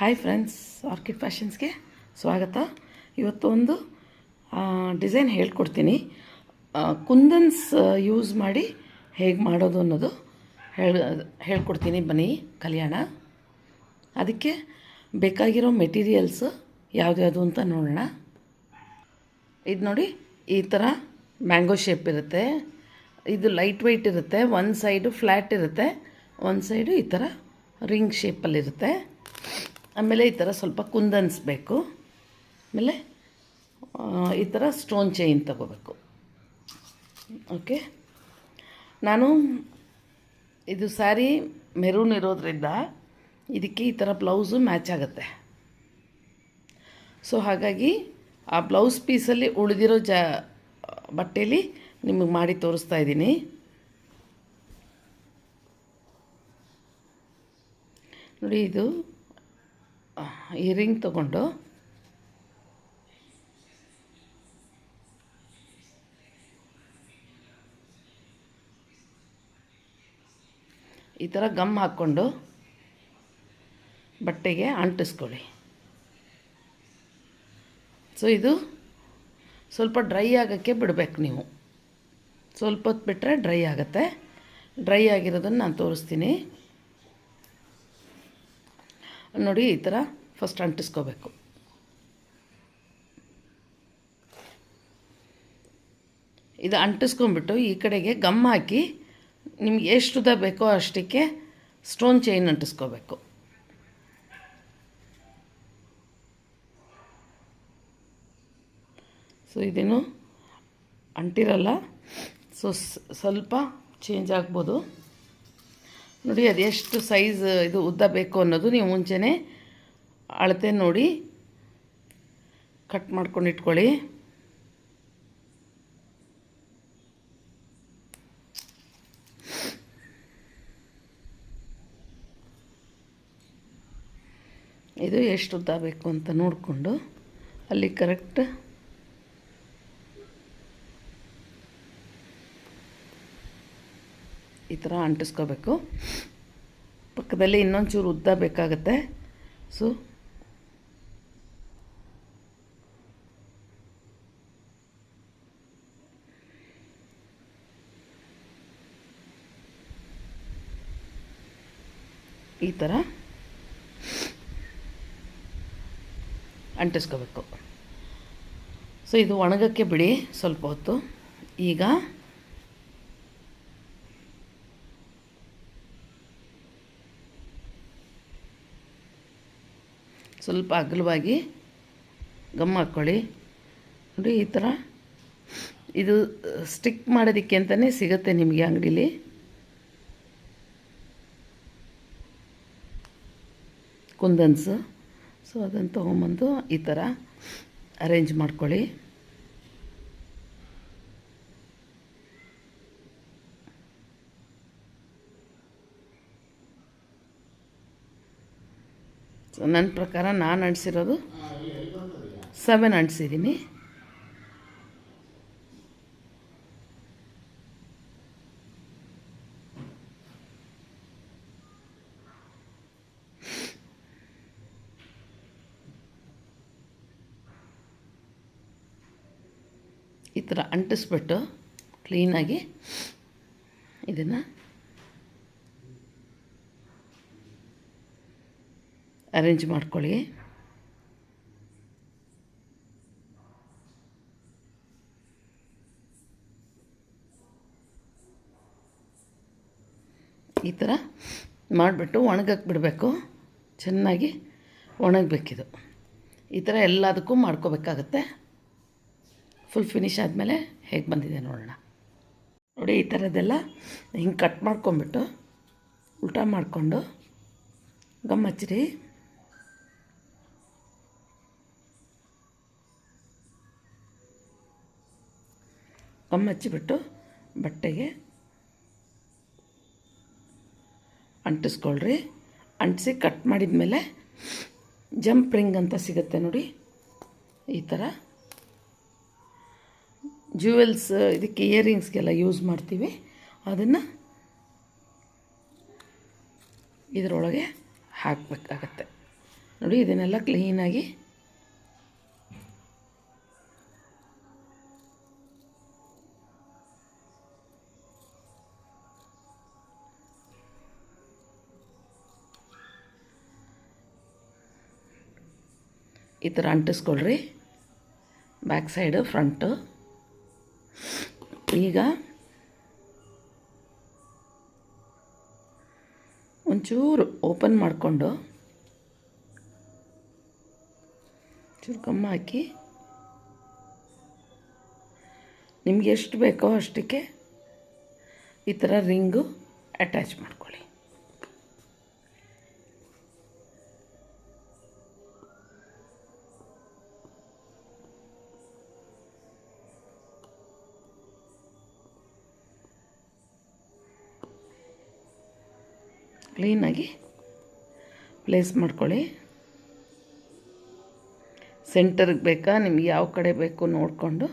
Hi friends, orchid ಫ್ಯಾಷನ್ಸ್ಗೆ ಸ್ವಾಗತ. ಇವತ್ತು ಒಂದು ಡಿಸೈನ್ ಹೇಳ್ಕೊಡ್ತೀನಿ. ಕುಂದನ್ಸ್ ಯೂಸ್ ಮಾಡಿ ಹೇಗೆ ಮಾಡೋದು ಅನ್ನೋದು ಹೇಳ್ಕೊಡ್ತೀನಿ. ಬನ್ನಿ ಕಲ್ಯಾಣ. ಅದಕ್ಕೆ ಬೇಕಾಗಿರೋ ಮೆಟೀರಿಯಲ್ಸು ಯಾವ್ದ್ಯಾವುದು ಅಂತ ನೋಡೋಣ. ಇದು ನೋಡಿ, ಈ ಥರ ಮ್ಯಾಂಗೋ ಶೇಪ್ ಇರುತ್ತೆ. ಇದು ಲೈಟ್ ವೆಯ್ಟ್ ಇರುತ್ತೆ. ಒಂದು ಸೈಡು ಫ್ಲ್ಯಾಟ್ ಇರುತ್ತೆ, ಒಂದು ಸೈಡು ಈ ಥರ ರಿಂಗ್ ಶೇಪಲ್ಲಿರುತ್ತೆ. ಆಮೇಲೆ ಈ ಥರ ಸ್ವಲ್ಪ ಕುಂದನ್ಸ್ ಬೇಕು. ಆಮೇಲೆ ಈ ಥರ ಸ್ಟೋನ್ ಚೈನ್ ತಗೋಬೇಕು. ಓಕೆ, ನಾನು ಇದು ಸ್ಯಾರಿ ಮೆರೂನ್ ಇರೋದ್ರಿಂದ ಇದಕ್ಕೆ ಈ ಥರ ಬ್ಲೌಸು ಮ್ಯಾಚ್ ಆಗುತ್ತೆ. ಸೊ ಹಾಗಾಗಿ ಆ ಬ್ಲೌಸ್ ಪೀಸಲ್ಲಿ ಉಳಿದಿರೋ ಬಟ್ಟೆಯಲ್ಲಿ ನಿಮಗೆ ಮಾಡಿ ತೋರಿಸ್ತಾ ಇದ್ದೀನಿ. ನೋಡಿ, ಇದು ಈ ರಿಂಗ್ ತಗೊಂಡು ಈ ಥರ ಗಮ್ ಹಾಕ್ಕೊಂಡು ಬಟ್ಟೆಗೆ ಅಂಟಿಸ್ಕೊಳ್ಳಿ. ಸೊ ಇದು ಸ್ವಲ್ಪ ಡ್ರೈ ಆಗೋಕ್ಕೆ ಬಿಡಬೇಕು. ನೀವು ಸ್ವಲ್ಪ ಹೊತ್ತು ಬಿಟ್ಟರೆ ಡ್ರೈ ಆಗುತ್ತೆ. ಡ್ರೈ ಆಗಿರೋದನ್ನು ನಾನು ತೋರಿಸ್ತೀನಿ. ನೋಡಿ, ಈ ಥರ ಫಸ್ಟ್ ಅಂಟಿಸ್ಕೋಬೇಕು. ಇದು ಅಂಟಿಸ್ಕೊಂಡ್ಬಿಟ್ಟು ಈ ಕಡೆಗೆ ಗಮ್ ಹಾಕಿ ನಿಮ್ಗೆ ಎಷ್ಟು ಉದ್ದ ಬೇಕೋ ಅಷ್ಟಕ್ಕೆ ಸ್ಟೋನ್ ಚೈನ್ ಅಂಟಿಸ್ಕೋಬೇಕು. ಸೊ ಇದೇನು ಅಂಟಿರಲ್ಲ, ಸೊ ಸ್ವಲ್ಪ ಚೇಂಜ್ ಆಗ್ಬೋದು. ನೋಡಿ, ಅದು ಎಷ್ಟು ಸೈಜ್ ಇದು ಉದ್ದ ಬೇಕು ಅನ್ನೋದು ನೀವು ಮುಂಚೆನೇ ಅಳತೆ ನೋಡಿ ಕಟ್ ಮಾಡ್ಕೊಂಡು ಇಟ್ಕೊಳ್ಳಿ. ಇದು ಎಷ್ಟು ಉದ್ದ ಬೇಕು ಅಂತ ನೋಡಿಕೊಂಡು ಅಲ್ಲಿ ಕರೆಕ್ಟ್ ಈ ಥರ ಅಂಟಿಸ್ಕೋಬೇಕು. ಪಕ್ಕದಲ್ಲಿ ಇನ್ನೊಂಚೂರು ಉದ್ದ ಬೇಕಾಗುತ್ತೆ. ಸೊ ಈ ಥರ ಅಂಟಿಸ್ಕೋಬೇಕು. ಸೊ ಇದು ಒಣಗಕ್ಕೆ ಬಿಡಿ ಸ್ವಲ್ಪ ಹೊತ್ತು. ಈಗ ಸ್ವಲ್ಪ ಅಗಲವಾಗಿ ಗಮ್ ಹಾಕ್ಕೊಳ್ಳಿ. ನೋಡಿ, ಈ ಥರ ಇದು ಸ್ಟಿಕ್ ಮಾಡೋದಕ್ಕೆ ಅಂತಲೇ ಸಿಗುತ್ತೆ ನಿಮಗೆ ಅಂಗಡೀಲಿ. ಕುಂದನ್ಸು. ಸೊ ಅದನ್ನು ತೊಗೊಂಬಂದು ಈ ಥರ ಅರೇಂಜ್ ಮಾಡ್ಕೊಳ್ಳಿ. ಸೊ ನನ್ನ ಪ್ರಕಾರ ನಾನು ಅಂಟಿಸಿರೋದು 7 ಅಂಟಿಸಿದ್ದೀನಿ. ಈ ಥರ ಅಂಟಿಸ್ಬಿಟ್ಟು ಕ್ಲೀನಾಗಿ ಇದನ್ನು ಅರೇಂಜ್ ಮಾಡ್ಕೊಳ್ಳಿ. ಈ ಥರ ಮಾಡಿಬಿಟ್ಟು ಒಣಗಕ್ಕೆ ಬಿಡಬೇಕು. ಚೆನ್ನಾಗಿ ಒಣಗಬೇಕಿದು. ಈ ಥರ ಎಲ್ಲದಕ್ಕೂ ಮಾಡ್ಕೋಬೇಕಾಗತ್ತೆ. ಫುಲ್ ಫಿನಿಶ್ ಆದಮೇಲೆ ಹೇಗೆ ಬಂದಿದೆ ನೋಡೋಣ. ನೋಡಿ, ಈ ಥರದ್ದೆಲ್ಲ ಹಿಂಗೆ ಕಟ್ ಮಾಡ್ಕೊಂಬಿಟ್ಟು ಉಲ್ಟಾ ಮಾಡಿಕೊಂಡು ಗಮ್ ಹಚ್ಚಿರಿ. ಗಮ್ ಹಚ್ಚಿಬಿಟ್ಟು ಬಟ್ಟೆಗೆ ಅಂಟಿಸ್ಕೊಳ್ರಿ. ಅಂಟಿಸಿ ಕಟ್ ಮಾಡಿದ ಮೇಲೆ ಜಂಪ್ ರಿಂಗ್ ಅಂತ ಸಿಗುತ್ತೆ ನೋಡಿ. ಈ ಥರ ಜ್ಯುವೆಲ್ಸ್, ಇದಕ್ಕೆ ಇಯರಿಂಗ್ಸ್ಗೆಲ್ಲ ಯೂಸ್ ಮಾಡ್ತೀವಿ. ಅದನ್ನು ಇದರೊಳಗೆ ಹಾಕಬೇಕಾಗತ್ತೆ. ನೋಡಿ ಇದನ್ನೆಲ್ಲ ಕ್ಲೀನಾಗಿ ಈ ಥರ ಅಂಟಿಸ್ಕೊಳ್ರಿ, ಬ್ಯಾಕ್ ಸೈಡು ಫ್ರಂಟು. ಈಗ ಒಂಚೂರು ಓಪನ್ ಮಾಡಿಕೊಂಡು ಚೂರು ಕಮ್ಮ ಹಾಕಿ ನಿಮ್ಗೆ ಎಷ್ಟು ಬೇಕೋ ಅಷ್ಟಕ್ಕೆ ಈ ಥರ ರಿಂಗು ಅಟ್ಯಾಚ್ ಮಾಡ್ಕೊಳ್ಳಿ. ಕ್ಲೀನಾಗಿ ಪ್ಲೇಸ್ ಮಾಡ್ಕೊಳ್ಳಿ. ಸೆಂಟರ್ಗೆ ಬೇಕಾ, ನಿಮ್ಗೆ ಯಾವ ಕಡೆ ಬೇಕು ನೋಡಿಕೊಂಡು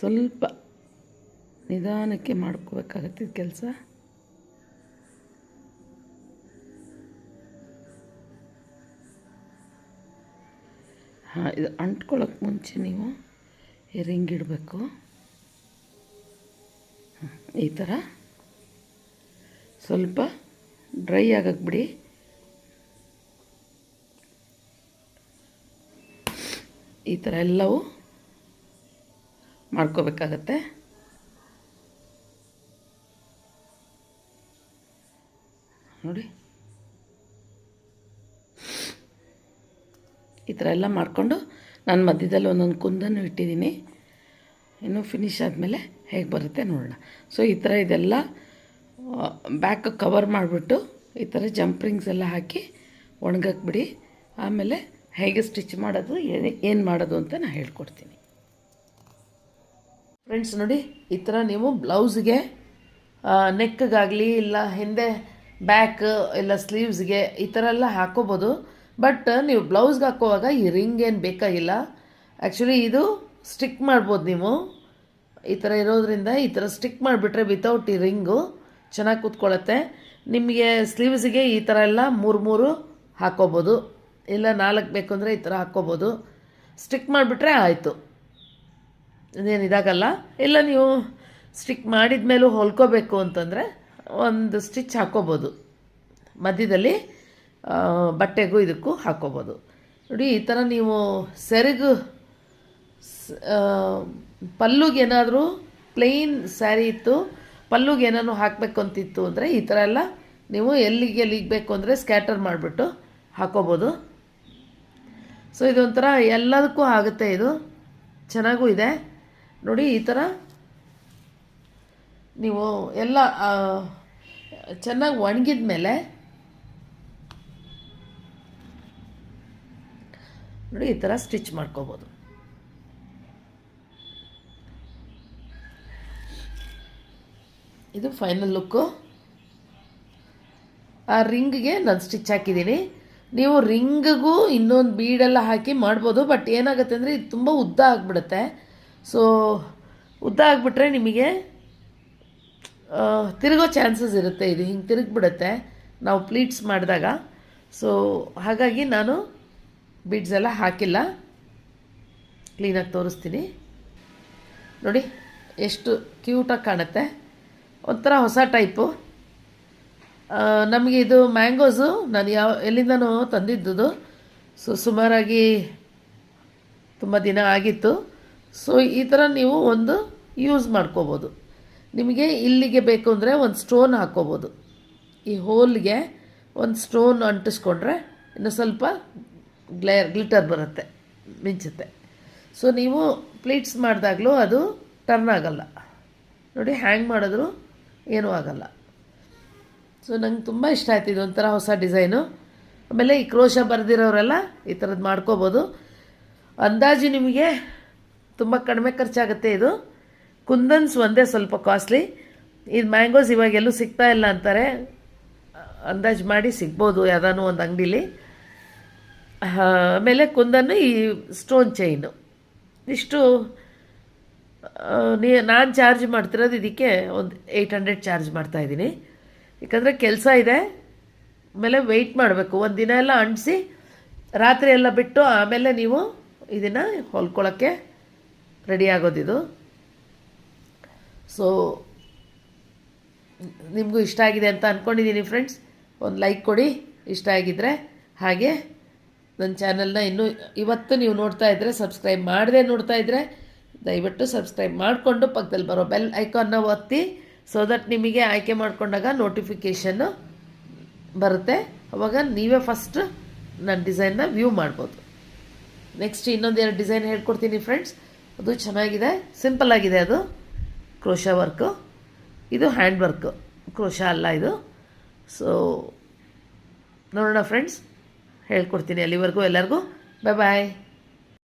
ಸ್ವಲ್ಪ ನಿಧಾನಕ್ಕೆ ಮಾಡ್ಕೋಬೇಕಾಗತ್ತೆ ಕೆಲಸ. ಹಾಂ, ಇದು ಅಂಟ್ಕೊಳ್ಳೋಕ್ಕೆ ಮುಂಚೆ ನೀವು ಈ ರಿಂಗ್ ಇಡಬೇಕು. ಈ ಥರ ಸ್ವಲ್ಪ ಡ್ರೈ ಆಗಕ್ಕೆ ಬಿಡಿ. ಈ ಥರ ಎಲ್ಲವೂ ಮಾಡ್ಕೋಬೇಕಾಗತ್ತೆ. ನೋಡಿ, ಈ ಥರ ಎಲ್ಲ ಮಾಡಿಕೊಂಡು ನಾನು ಮಧ್ಯದಲ್ಲಿ ಒಂದೊಂದು ಕುಂದನ್ನು ಇಟ್ಟಿದ್ದೀನಿ. ಇನ್ನು ಫಿನಿಶ್ ಆದಮೇಲೆ ಹೇಗೆ ಬರುತ್ತೆ ನೋಡೋಣ. ಸೊ ಈ ಥರ ಇದೆಲ್ಲ ಬ್ಯಾಕ್ ಕವರ್ ಮಾಡಿಬಿಟ್ಟು ಈ ಥರ ಜಂಪ್ರಿಂಗ್ಸ್ ಎಲ್ಲ ಹಾಕಿ ಒಣಗಕ್ಕೆ ಬಿಡಿ. ಆಮೇಲೆ ಹೇಗೆ ಸ್ಟಿಚ್ ಮಾಡೋದು, ಏನು ಮಾಡೋದು ಅಂತ ನಾನು ಹೇಳ್ಕೊಡ್ತೀನಿ. ಫ್ರೆಂಡ್ಸ್ ನೋಡಿ, ಈ ಥರ ನೀವು ಬ್ಲೌಸ್ಗೆ ನೆಕ್ಗಾಗಲಿ ಇಲ್ಲ ಹಿಂದೆ ಬ್ಯಾಕ್ ಇಲ್ಲ ಸ್ಲೀವ್ಸ್ಗೆ ಈ ಥರ ಎಲ್ಲ ಹಾಕೋಬೋದು. ಬಟ್ ನೀವು ಬ್ಲೌಸ್ಗೆ ಹಾಕೋವಾಗ ಈ ರಿಂಗ್ ಏನು ಬೇಕಾಗಿಲ್ಲ. ಆ್ಯಕ್ಚುಲಿ ಇದು ಸ್ಟಿಕ್ ಮಾಡ್ಬೋದು ನೀವು. ಈ ಥರ ಇರೋದ್ರಿಂದ ಈ ಥರ ಸ್ಟಿಕ್ ಮಾಡಿಬಿಟ್ರೆ ವಿತೌಟ್ ಈ ರಿಂಗು ಚೆನ್ನಾಗಿ ಕೂತ್ಕೊಳ್ಳುತ್ತೆ. ನಿಮಗೆ ಸ್ಲೀವ್ಸಿಗೆ ಈ ಥರ ಎಲ್ಲ 3 ಹಾಕ್ಕೋಬೋದು, ಇಲ್ಲ 4 ಬೇಕು ಅಂದರೆ ಈ ಥರ ಹಾಕ್ಕೋಬೋದು. ಸ್ಟಿಕ್ ಮಾಡಿಬಿಟ್ರೆ ಆಯಿತು, ಇದೇನು ಇದಾಗಲ್ಲ. ಇಲ್ಲ ನೀವು ಸ್ಟಿಕ್ ಮಾಡಿದ ಮೇಲೂ ಹೊಲ್ಕೋಬೇಕು ಅಂತಂದರೆ ಒಂದು ಸ್ಟಿಚ್ ಹಾಕ್ಕೋಬೋದು, ಮಧ್ಯದಲ್ಲಿ ಬಟ್ಟೆಗೂ ಇದಕ್ಕೂ ಹಾಕ್ಕೋಬೋದು. ನೋಡಿ, ಈ ಥರ ನೀವು ಸೆರಗು ಪಲ್ಲುಗೆ ಏನಾದರೂ ಪ್ಲೇನ್ ಸ್ಯಾರಿ ಇತ್ತು, ಪಲ್ಲುಗೆ ಏನಾದ್ರು ಹಾಕಬೇಕು ಅಂತಿತ್ತು ಅಂದರೆ ಈ ಥರ ಎಲ್ಲ ನೀವು ಎಲ್ಲಿಗೆ ಬೇಕು ಅಂದರೆ ಸ್ಕ್ಯಾಟರ್ ಮಾಡಿಬಿಟ್ಟು ಹಾಕೋಬೋದು. ಸೊ ಇದೊಂಥರ ಎಲ್ಲದಕ್ಕೂ ಆಗುತ್ತೆ, ಇದು ಚೆನ್ನಾಗೂ ಇದೆ. ನೋಡಿ, ಈ ಥರ ನೀವು ಎಲ್ಲ ಚೆನ್ನಾಗಿ ಒಣಗಿದ ಮೇಲೆ ನೋಡಿ ಈ ಥರ ಸ್ಟಿಚ್ ಮಾಡ್ಕೋಬೋದು. ಇದು ಫೈನಲ್ ಲುಕ್ಕು. ಆ ರಿಂಗ್ಗೆ ನಾನು ಸ್ಟಿಚ್ ಹಾಕಿದ್ದೀನಿ. ನೀವು ರಿಂಗಿಗೂ ಇನ್ನೊಂದು ಬೀಡೆಲ್ಲ ಹಾಕಿ ಮಾಡ್ಬೋದು. ಬಟ್ ಏನಾಗುತ್ತೆ ಅಂದರೆ ಇದು ತುಂಬ ಉದ್ದ ಆಗಿಬಿಡುತ್ತೆ. ಸೊ ಉದ್ದ ಆಗಿಬಿಟ್ರೆ ನಿಮಗೆ ತಿರುಗೋ ಚಾನ್ಸಸ್ ಇರುತ್ತೆ. ಇದು ಹಿಂಗೆ ತಿರುಗಿಬಿಡುತ್ತೆ ನಾವು ಪ್ಲೀಟ್ಸ್ ಮಾಡಿದಾಗ. ಸೊ ಹಾಗಾಗಿ ನಾನು ಬೀಡ್ಸ್ ಎಲ್ಲ ಹಾಕಿಲ್ಲ. ಕ್ಲೀನಾಗಿ ತೋರಿಸ್ತೀನಿ ನೋಡಿ, ಎಷ್ಟು ಕ್ಯೂಟಾಗಿ ಕಾಣುತ್ತೆ. ಒಂಥರ ಹೊಸ ಟೈಪು. ನಮಗೆ ಇದು ಮ್ಯಾಂಗೋಸು ನಾನು ಎಲ್ಲಿಂದನೂ ತಂದಿದ್ದುದು. ಸೊ ಸುಮಾರಾಗಿ ತುಂಬ ದಿನ ಆಗಿತ್ತು. ಸೊ ಈ ಥರ ನೀವು ಒಂದು ಯೂಸ್ ಮಾಡ್ಕೋಬೋದು. ನಿಮಗೆ ಇಲ್ಲಿಗೆ ಬೇಕು ಅಂದರೆ ಒಂದು ಸ್ಟೋನ್ ಹಾಕ್ಕೋಬೋದು. ಈ ಹೋಲ್ಗೆ ಒಂದು ಸ್ಟೋನ್ ಅಂಟಿಸ್ಕೊಂಡ್ರೆ ಇನ್ನು ಸ್ವಲ್ಪ ಗ್ಲಿಟರ್ ಬರುತ್ತೆ, ಮಿಂಚುತ್ತೆ. ಸೊ ನೀವು ಪ್ಲೀಟ್ಸ್ ಮಾಡಿದಾಗಲೂ ಅದು ಟರ್ನ್ ಆಗಲ್ಲ. ನೋಡಿ, ಹ್ಯಾಂಗ್ ಮಾಡಿದ್ರು ಏನೂ ಆಗಲ್ಲ. ಸೊ ನಂಗೆ ತುಂಬ ಇಷ್ಟ ಆಯ್ತು. ಇದೊಂಥರ ಹೊಸ ಡಿಸೈನು. ಆಮೇಲೆ ಈ ಕ್ರೋಶ ಬರೆದಿರೋರೆಲ್ಲ ಈ ಥರದ್ದು ಮಾಡ್ಕೋಬೋದು. ಅಂದಾಜು ನಿಮಗೆ ತುಂಬ ಕಡಿಮೆ ಖರ್ಚಾಗುತ್ತೆ. ಇದು ಕುಂದನ್ಸ್ ಒಂದೇ ಸ್ವಲ್ಪ ಕಾಸ್ಟ್ಲಿ. ಇದು ಮ್ಯಾಂಗೋಸ್ ಇವಾಗೆಲ್ಲೂ ಸಿಗ್ತಾ ಇಲ್ಲ ಅಂತಾರೆ. ಅಂದಾಜು ಮಾಡಿ ಸಿಗ್ಬೋದು ಯಾವುದಾನು ಒಂದು ಅಂಗಡೀಲಿ. ಆಮೇಲೆ ಕುಂದನ್ನು ಈ ಸ್ಟೋನ್ ಚೈನು ಇಷ್ಟು ನಾನು ಚಾರ್ಜ್ ಮಾಡ್ತಿರೋದು ಇದಕ್ಕೆ ಒಂದು 800 ಚಾರ್ಜ್ ಮಾಡ್ತಾಯಿದ್ದೀನಿ. ಯಾಕಂದರೆ ಕೆಲಸ ಇದೆ, ಆಮೇಲೆ ವೆಯ್ಟ್ ಮಾಡಬೇಕು. ಒಂದು ದಿನ ಎಲ್ಲ ಅಂಟಿಸಿ ರಾತ್ರಿ ಎಲ್ಲ ಬಿಟ್ಟು ಆಮೇಲೆ ನೀವು ಇದನ್ನು ಹೊಲ್ಕೊಳ್ಳೋಕ್ಕೆ ರೆಡಿ ಆಗೋದಿದು. ಸೊ ನಿಮಗೂ ಇಷ್ಟ ಆಗಿದೆ ಅಂತ ಅಂದ್ಕೊಂಡಿದ್ದೀನಿ ಫ್ರೆಂಡ್ಸ್. ಒಂದು ಲೈಕ್ ಕೊಡಿ ಇಷ್ಟ ಆಗಿದ್ದರೆ. ಹಾಗೆ ನನ್ನ ಚಾನಲ್ನ ಇನ್ನೂ ಇವತ್ತು ನೀವು ನೋಡ್ತಾ ಇದ್ದರೆ, ಸಬ್ಸ್ಕ್ರೈಬ್ ಮಾಡದೆ ನೋಡ್ತಾ ಇದ್ದರೆ ದಯವಿಟ್ಟು ಸಬ್ಸ್ಕ್ರೈಬ್ ಮಾಡಿಕೊಂಡು ಪಕ್ಕದಲ್ಲಿ ಬರೋ ಬೆಲ್ ಐಕಾನ್ನ ಒತ್ತಿ, ಸೊ ದಟ್ ನಿಮಗೆ ಆಯ್ಕೆ ಮಾಡಿಕೊಂಡಾಗ ನೋಟಿಫಿಕೇಷನ್ನು ಬರುತ್ತೆ. ಅವಾಗ ನೀವೇ ಫಸ್ಟ್ ನನ್ನ ಡಿಸೈನ್ನ ವ್ಯೂ ಮಾಡ್ಬೋದು. ನೆಕ್ಸ್ಟ್ ಇನ್ನೊಂದು 2 ಡಿಸೈನ್ ಹೇಳ್ಕೊಡ್ತೀನಿ ಫ್ರೆಂಡ್ಸ್. ಅದು ಚೆನ್ನಾಗಿದೆ, ಸಿಂಪಲ್ ಆಗಿದೆ. ಅದು ಕ್ರೋಶಾ ವರ್ಕು, ಇದು ಹ್ಯಾಂಡ್ ವರ್ಕು, ಕ್ರೋಶಾ ಅಲ್ಲ ಇದು. ಸೊ ನೋಡೋಣ ಫ್ರೆಂಡ್ಸ್, ಹೇಳ್ಕೊಡ್ತೀನಿ. ಅಲ್ಲಿವರೆಗೂ ಎಲ್ಲರಿಗೂ ಬಾಯ್ ಬಾಯ್.